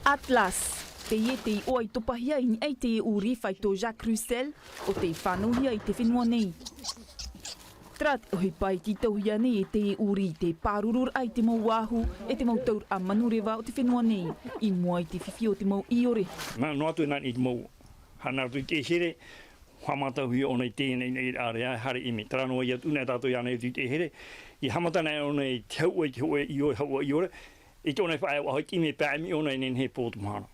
Atlas, te ie te o ai topahia i ai te uri whai tō Jacques Roussel o te whanauhia i te whenua nei. Trat o hei pai ki tauhia nei e te uri te pārurur ai te mau wāhu e te mau taur a manurewa o te whenua nei. I mua i te whiwhi o te mau iore. No atu nani i te mau hana atu te here, whamata hui o nei tēnei nei area hare imi. Taranoa i atu nei tātou i anei te here. I hamata nei o nei te haua i ore. I tōnei whae o hoi ime pēmi o nei nen he pōtumhana.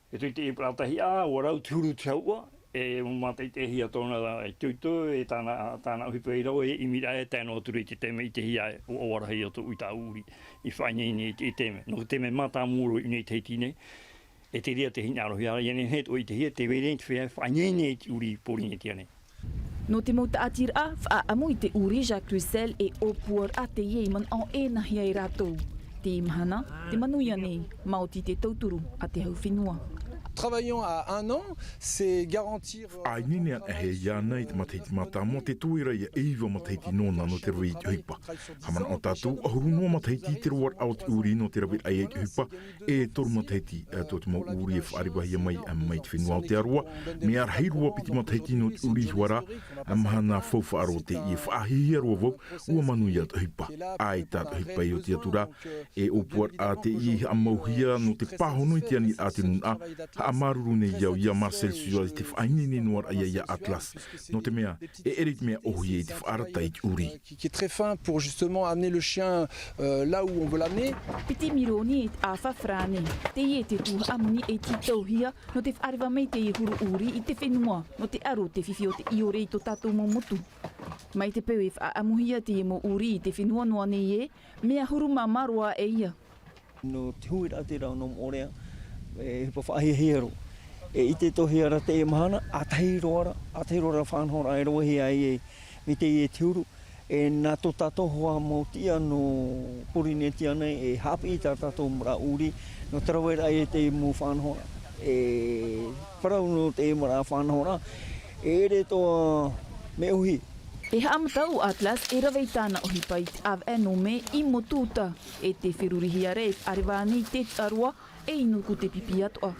E tui te pratahi o rau tūru te haua. E matei te hia tōna e tuitu, e tāna uhipa i rau, e imira e tēnā turi te teme i te hia o awarahi o tō uita uri i whainini i teme. No teme mata mūru i nei teiti nei, e te rea te hina arohi ara, iene het o i te hia, te were te whea whainini i uri pōringi tia nei. No te mauta atir a, whaamu i te uri Jacques Roussel e opuar a te ieman o e nahi ai rātou. Te imahana, te manuia nei, mauti te tauturu a te hau whenua. Travaillant à 1 an, c'est garantir... Ai nini an he ia nei te mateiti mata mo te tuira ia eiwa mateiti nōna no te rawi i hipa. Hamana o tātou, ahuru noa mateiti te roar au te uri no te rawi ai i hipa, e toru mateiti tō te mau uri e whaaribahia mai te whenua o te aroa, me ar heirua piti mateiti no te uri huara, mahana fauwha aro te i whaahihia roa vau, ua manu ia te hipa. Ai tātou hipa i o te atura, e opuar a te i amauhia no te pahono i te ani a te nuna, amaruru nei iau ia Marcel Suarez te whainini noar aia ia Atlas. No te mea, e erit mea ohi e te whaarata i uri. Qui est très fin pour justement amener le chien là où on veut l'amener. Piti mironi e a whawhrane. Te ie te tū amuni e ti tauhia no te wharewa mei te huru uri i te whenua no te aro te whiwhi o te iore i tō tātou momotu. Mai te peu e whaamuhia te mo uri i te whenua noa nei e, mea huru mamarua e ia. No te huira te rau nom orea, e hipa whaahihero. E i te tohi ara te e mahana, a teiroara whanhora ai roa hi ai e mi te e tiuru. E nā tō tātohoa mō tia no porine tia nei e hapi i tā tātou mra uri, no tarawera ai e te mō whanhora. E parau no te mra whanhora, e re toa me uhi. E haamatau Atlas e rawei tāna o hipa i te av e no me i motuta e te whirurihi are e arewa nei te arua e inu ko te pipi atoa.